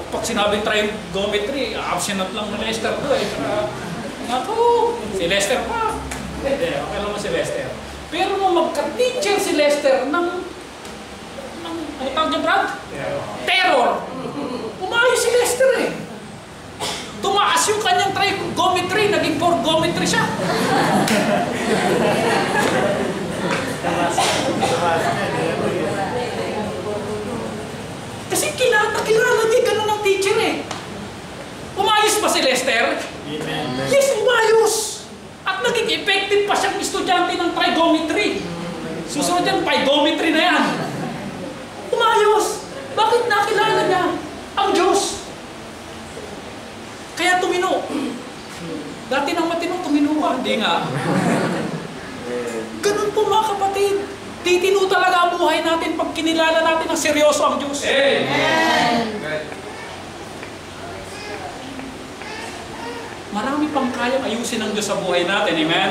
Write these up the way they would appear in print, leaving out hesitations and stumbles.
Pag sinabing trigonometry, absent lang na Lester doon. Naku, si Lester pa. Hindi, okay lang si Lester. Pero nung magka-teacher si Lester ng ano tawag niya, Brad? Terror. Umayos si Lester eh. Tumaas yung kanyang trigonometry, naging forgometry siya. Kasi kilala niya ganun ang teacher eh. Umayos pa si Lester? Yes, umayos. At naging effective pa siyang estudyante ng trigonometry. Susunod yan, pygometry na yan. Umayos. Bakit nakilala niya ang Diyos? Kaya tumino. Dati nang matino, tumino ka. Hindi nga. Ganun po mga kapatid. Titino talaga ang buhay natin pag kinilala natin ang seryoso ang Diyos. Amen. Marami pang kayang ayusin ng Diyos sa buhay natin. Amen?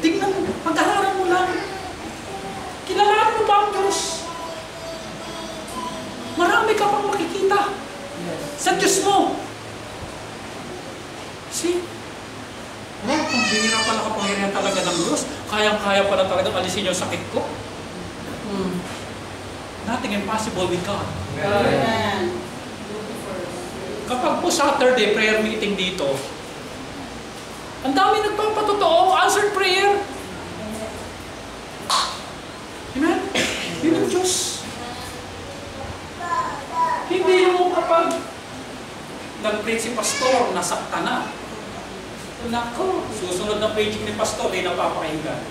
Tingnan mo, pag-aharan mo lang. Kilalanin mo ba ang Diyos? Marami ka pang makikita sa Diyos mo. See? Ang bihira pala kapangyarihan talaga ng Diyos. Kayang-kaya pala talaga alisin yung sakit ko. Nothing impossible with God. Amen. Kapag po Saturday prayer meeting dito, ang dami nagpapatotoo, answered prayer. Amen? Yun ang Diyos. Hindi yung kapag nag-preach si pastor, nasakta na. Nako, susunod na preaching ni pastor, di napapakinggan.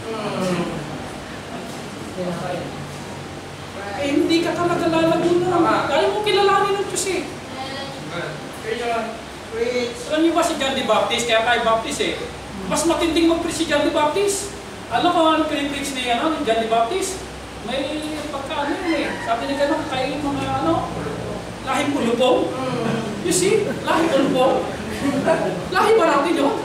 Eh, hindi ka talaga lalago na. Kaya mo kilalanin ng Diyos eh. Alam niyo ba si John the Baptist? Kaya tayo Baptist eh. Mas matinding mag-preach si John the Baptist. Alam ko ano pinippreach ni John the Baptist? May pagkaano yun eh. Sabi niya gano'n, kayo mga lahing pulupong. You see? Lahing pulupong. Lahi ba natin yun?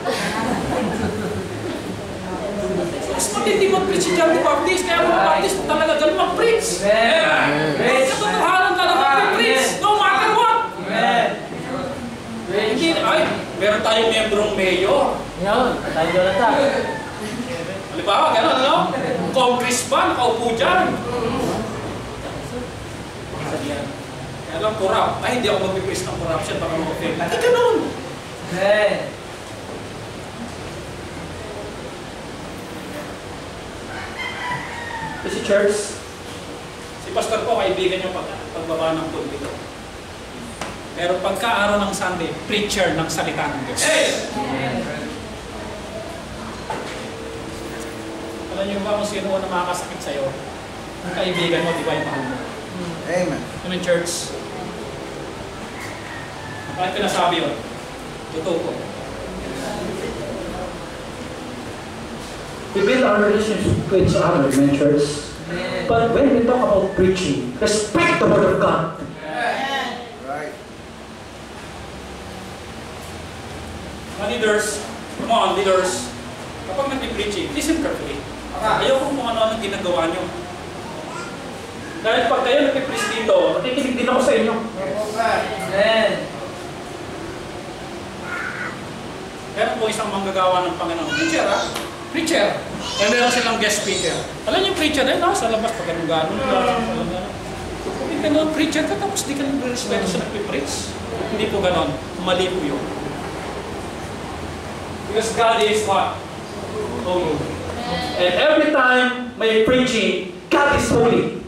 Mas matindi mag-preach si John the Baptist. Kaya mga Baptist talaga gano'n mag-preach. Amen. Katotohanan talaga mag-preach. No matter what. Amen. Ay, meron tayong membrong mayor. Yan, tayo doon na. Halimbawa, gano'n, ano? Congressman, nakaupo dyan. Kaya lang, corrupt. Ay, hindi ako mag-preach ng corruption, baka mag-fail. Ay, gano'n. Amen. Kasi church, si pastor po, kaibigan niyo pagbaba ng pulpito. Pero pagka-araw ng Sunday, preacher ng salita ng Diyos. Alam niyo ba kung sino na makakasakit sa'yo? Ang kaibigan mo, di ba yung mahal mo? Amen. Amen, church. Bakit pinasabi yun? Totoo ko. We build our relationship with each other, amen, church. But when we talk about preaching, respect the Word of God. Right. Leaders, come on, leaders. Kapag nag-preaching, listen carefully. Ayaw kung ano-ano ginagawa nyo. Dahil pag kayo nag-preach dito, nakikinig din ako sa inyo. Amen. Meron po isang manggagawa ng Panginoon. Preacher, ha? Preacher. Kaya meron silang guest speaker. Alam niyo, preacher, nasa labas pag ganun gano'n. Kung hindi ka preacher ka, tapos di ka nag-respeto sa nag-preach. Hindi po gano'n. Mali po yun. Because God is what? Holy. And every time may preaching, God is holy.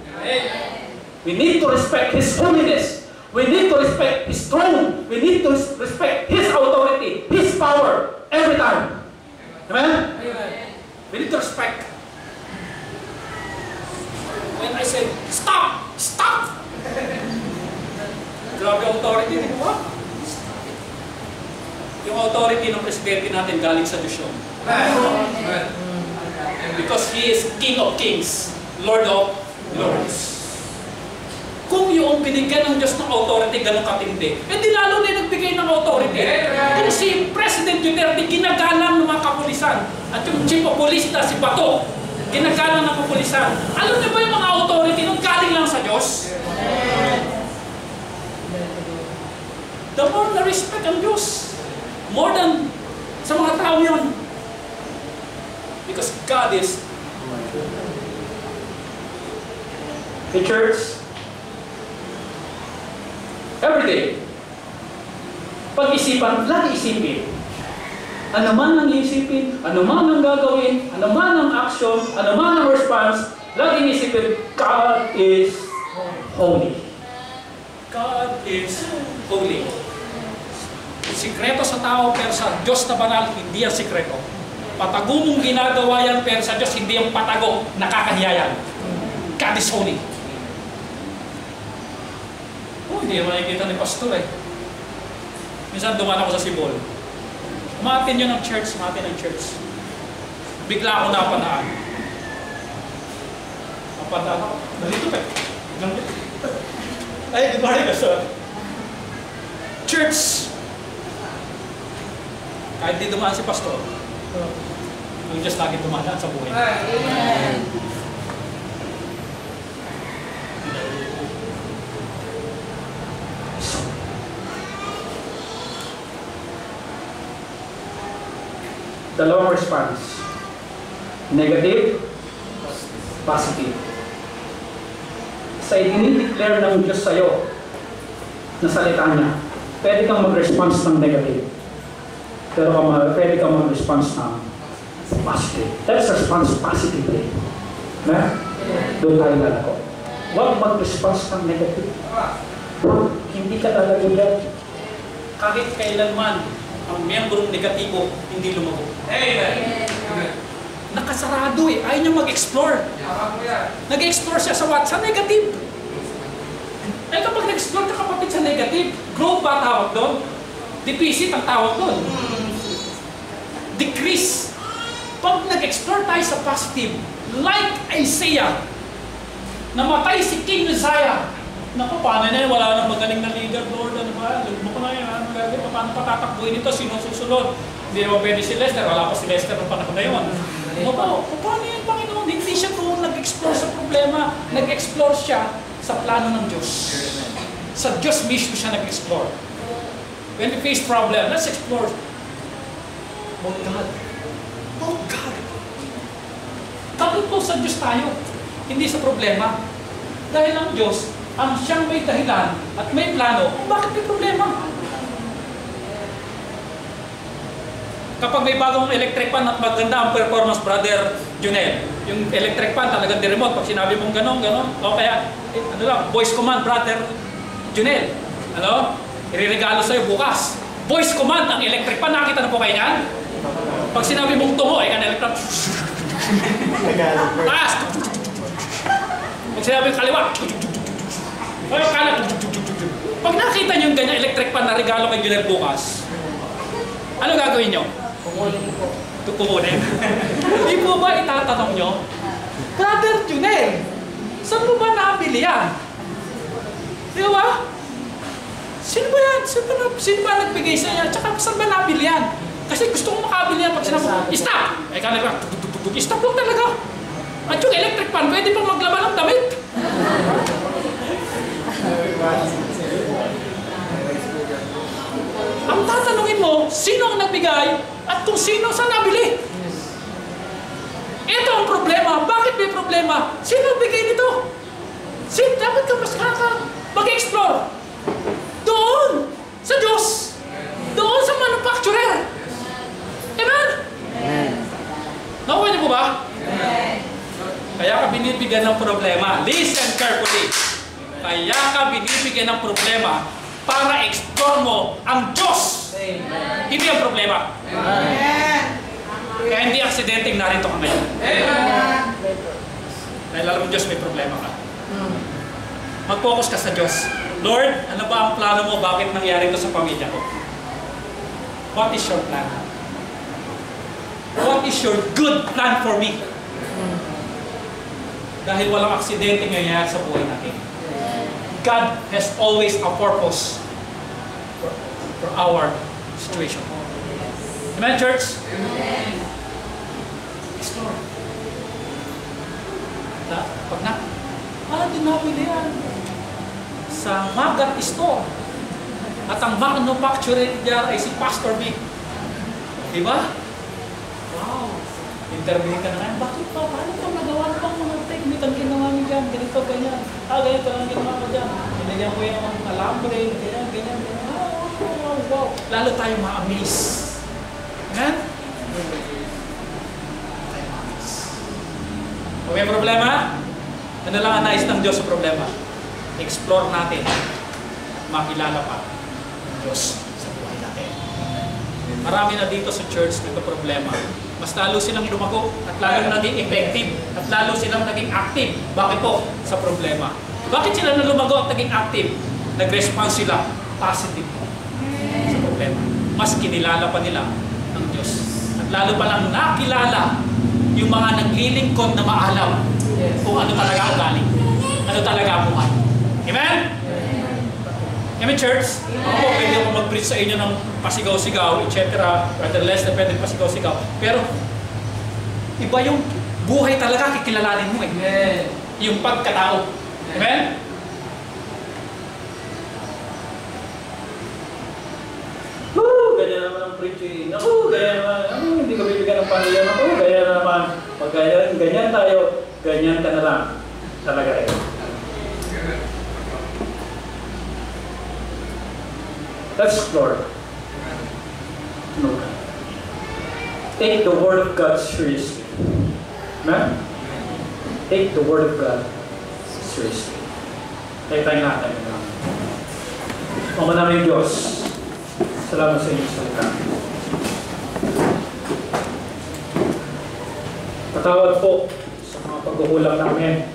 We need to respect His holiness. We need to respect His throne. We need to respect His authority, His power, every time. Amen? We need to respect. When I say, stop! Stop! Grabe authority, di ba? Yung authority ng presidente natin galing sa Diyos yun. Because He is King of Kings, Lord of Lords. Kung yung binigyan ng Diyos ng authority, ganun katindi, eh di lalo na nagbigay ng authority. Kung si President Duterte, ginagalang ng mga kapulisan, at yung chief of police na si Bato, ginagalang ng kapulisan. Alam niyo ba yung mga authority nung galing lang sa Diyos? the more na-respect ang Diyos. More than sa mga tao yun. Because God is The church, every day, pag-isipan, lagi isipin. Ano man ang isipin, ano man ang gagawin, ano man ang action, ano man ang response, lagi isipin, God is holy. God is holy. Sikreto sa tao, pero sa Diyos na banal, hindi yan sikreto. Patago mong ginagawa yan, pero sa Diyos, hindi yung patago, nakakahiya yan. God is holy. Oh, hindi naman nakikita ni Pastor eh. Minsan dumaan ako sa Sibol. Umatin yun ng church, Bigla ako napadaan. Napadaan ako. Dito pa eh. Ay, good morning, Pastor. Church! Kahit di dumaan si Pastor, ang Diyos lagi dumaan sa buhay. Amen. Dalawang response. Negative, positive. Sa i-declare ng Diyos sa'yo na salita niya, pwede kang mag-response ng negative. Pero pwede kang mag-response ng positive. Let's response positively. Na? Doon tayo lalako. Huwag mag-response ng negative. Hindi ka talaga yan. Kahit kailanman, ang miyembrong negatibo, hindi lumago. Amen. Nakasarado eh. Ayaw niya mag-explore. Nag-explore siya sa what? Sa negative. Eh kapag nag-explore ka kapatid sa negative, growth ba tawag doon? Deficit ang tawag doon. Decrease. Pag nag-explore tayo sa positive, like Isaiah, namatay si King Uzziah. Naku, paano na yun? Wala nang magaling na leader, Lord. Ano ba? Lugmo ko na yan. Ano gagawin? Paano patatakbuhin ito? Sino susunod? Hindi naman pwede si Lester. Wala pa si Lester ng panahon na yun. Paano yan, Panginoon? Hindi siya doon nag-explore sa problema. Nag-explore siya sa plano ng Diyos. Sa Diyos mismo siya nag-explore. When we face problem, let's explore. Oh God. Oh God. Takot po sa Diyos tayo. Hindi sa problema. Dahil ang Diyos, ang siyang may dahilan at may plano, bakit may problema? Kapag may bagong electric pan at maganda ang performance, Brother Junel, yung electric pan talagang di-remote, pag sinabi mong gano'n, o kaya, ano lang, voice command, Brother Junel, ano? Iririgalo sa'yo bukas. Voice command ang electric pan, nakita na po kayo yan? Pag sinabi mong tungo, kan electric, taas! Pag sinabi kaliwa, ay, kanan. Pag nakita nyo yung ganyan electric pan na regalo kay Junel bukas, ano gagawin nyo? Kukunin. Hindi po ba itatanong nyo, Brother Junel, saan mo ba nabili yan? Di ba? Sino ba yan? Sino ba nagbigay sa yan? Tsaka saan ba nabili yan? Kasi gusto kong makabili yan pag sinabi mo, stop! Ay, kanan lang, stop lang talaga. At yung electric pan, pwede pa maglaban ng damit. Ang tatanungin mo, sino ang nagbigay at kung sino sa nabili. Ito ang problema. Bakit may problema? Sino ang bigay nito? Dapat ka mas mag-explore. Doon! Sa Diyos! Doon sa manufacturer! Amen? Nakuha niyo po ba? Kaya ka binibigyan ng problema. Listen carefully. Kaya ka binibigyan ng problema para explore mo ang Diyos. Amen. Hindi ang problema. Amen. Kaya hindi aksidenteng narito ka ngayon. Amen. Dahil alam mo Diyos may problema ka. Mag-focus ka sa Diyos. Lord, ano ba ang plano mo? Bakit nangyari ito sa pamilya ko? What is your plan? What is your good plan for me? Dahil walang aksidente nangyayari sa buhay natin. God has always a purpose for our situation. Amen, church? Amen. Explore. Pag di nabili yan sa Magat Store. At ang manufacturer niya ay si Pastor B. Diba? Wow! Interview ka na ngayon. Bakit pa? Paano pa nagawa na bang mga technique ang ginawa niyo dyan? Ganito, ganyan. Ganito lang ginawa ko dyan. Hinagyan ko yung alambre, ganyan, ganyan, ganyan. Wow, wow. Lalo tayo ma-amaze. Amen? Kung may problema, ano lang ang nais ng Diyos sa problema? Explore natin. Makilala pa ng Diyos sa buhay natin. Marami na dito sa church dito problema. Mas lalo silang lumago at lalo naging effective at lalo silang naging active. Bakit po? Sa problema. Bakit sila na lumago at naging active? Nag-response sila positive sa problema. Mas kinilala pa nila ng Diyos. At lalo pa lang nakilala yung mga naglilingkod na maalam kung ano talaga ang galing. Ano talaga ang buhay. Amen? Amen, church? Ako, pwede ako mag-preach sa inyo ng pasigaw-sigaw, etc. Rather less na pwede pasigaw-sigaw. Pero, iba yung buhay talaga, kikilalanin mo eh. Yung pagkatao. Amen? Ganyan naman ang preaching. Ganyan naman. Hindi ko bibigyan ng panilang ako. Ganyan naman. Pag ganyan tayo, ganyan ka na lang. Talaga eh. Let's explore. No. Take the Word of God seriously. Amen? Take the Word of God seriously. Tayo natin. Ama namin Diyos, salamat sa inyong salita. Patawad po sa mga pagkukulang namin.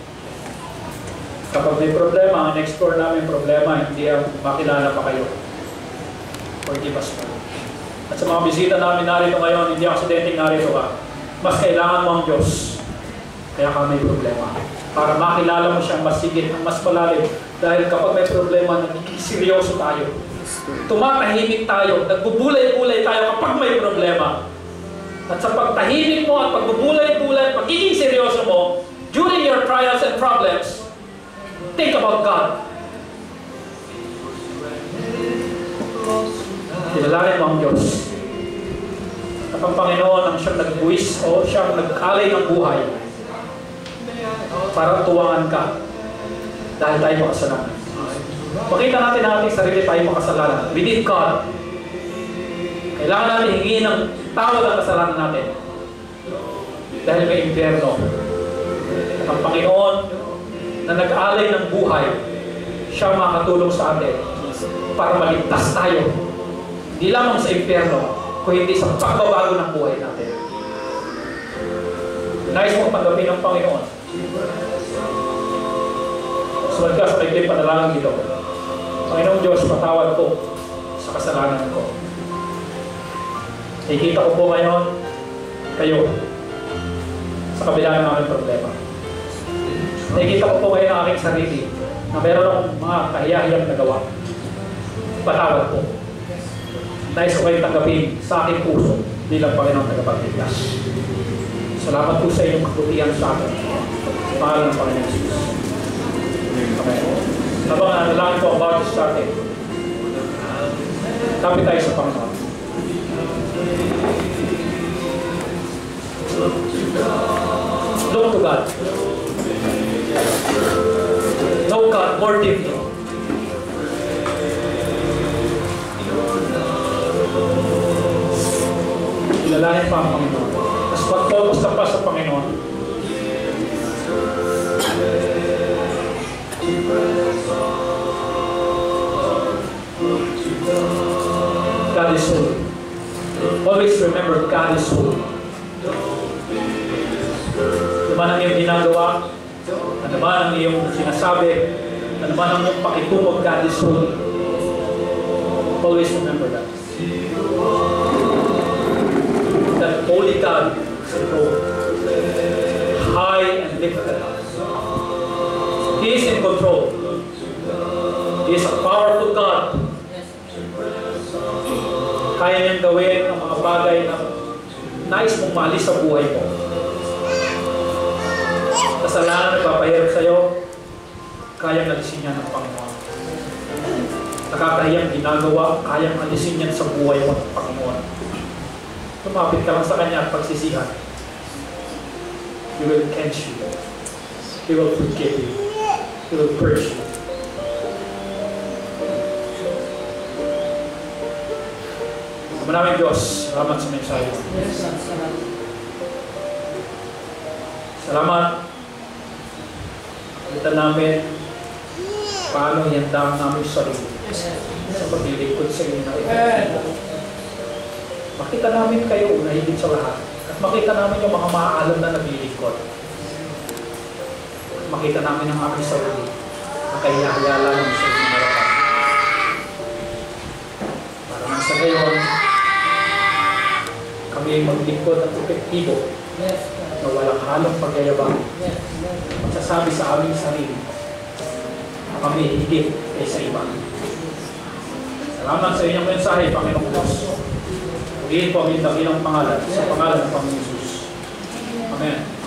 Kapag may problema, in-explore namin problema, hindi makilala pa kayo. Forgive us po. At sa mga bisita namin narito ngayon, hindi aksidenteng narito ka. Mas kailangan mo ang Diyos. Kaya ka may problema. Para makilala mo siyang mas sigit, mas malalim. Dahil kapag may problema, nagiging seryoso tayo. Tumatahimik tayo, nagbubulay-bulay tayo kapag may problema. At sa pagtahimik mo at pagbubulay-bulay, pagiging seryoso mo, during your trials and problems, think about God. Kilalanin mo ang Diyos. At ang Panginoon ang siyang nagbuwis o siyang nag-alay ng buhay para tuwangan ka dahil tayo makasalanan. Makita natin na ating sarili tayo makasalanan. We need God. Kailangan natin hingin ng tawad ang kasalanan natin. Dahil may impyerno. At ang Panginoon na nag-alay ng buhay, siya makatulong sa atin para maligtas tayo. Hindi lamang sa impyerno, kung hindi sa pagbabago ng buhay natin. Nais mong tanggapin ng Panginoon. Sumunod ka sa maikling panalangin dito. Panginoong Diyos, patawad ko sa kasalanan ko. Nakikita ko po ngayon kayo sa kabila ng aking problema. Nakikita ko po ngayon ang aking sarili na meron akong mga kahiyahiyang nagawa. Patawad po. Nais ko kayong tanggapin sa aking puso bilang Panginoong tagapagligtas. Salamat po sa inyong kabutihan sa akin. Mahal ng Panginoon Jesus. Amen. Habang nanalangin ko ang bawat sa atin, tapit tayo sa Panginoon. Look to God. Know God more deeply. Kilalanin pa ang Panginoon. Mas mag-focus ka pa sa Panginoon. God is holy. Always remember God is holy. Ano man ang iyong ginagawa, ano man ang iyong sinasabi, ano man ang iyong pakitumog, God is holy. Always remember that. That holy God is enthroned, high and lifted up. He is in control. He is a powerful God. Kaya niyang gawin ang mga bagay na nais mong maalis sa buhay mo. Kasalanan na papahirap sa'yo, kaya nalisin niya ng Panginoon. nakakahiyang ginagawa, kayang alisin yan sa buhay mo ng Panginoon. Tumapit ka lang sa Kanya at pagsisihan. He will cleanse you. He will forgive you. He will purge you. Maraming Diyos, salamat sa mensahe. Salamat. Kita namin paano ihanda namin sa sarili sa paglilingkod sa inyo na ito. Makita namin kayo na higit sa lahat. At makita namin yung mga maaalam na naglilingkod. At makita namin ang aming sarili na kaya-hayala namin sa inyong harapan. Para nang sa ngayon, kami ay maglingkod at epektibo na walang halong pagyayabang. Magsasabi sa aming sarili na kami higit kaysa iba. Salamat sa inyong mensahe, Panginoong Diyos. Purihin po ang inyong dakilang pangalan sa pangalan ng Panginoon Jesus. Amen.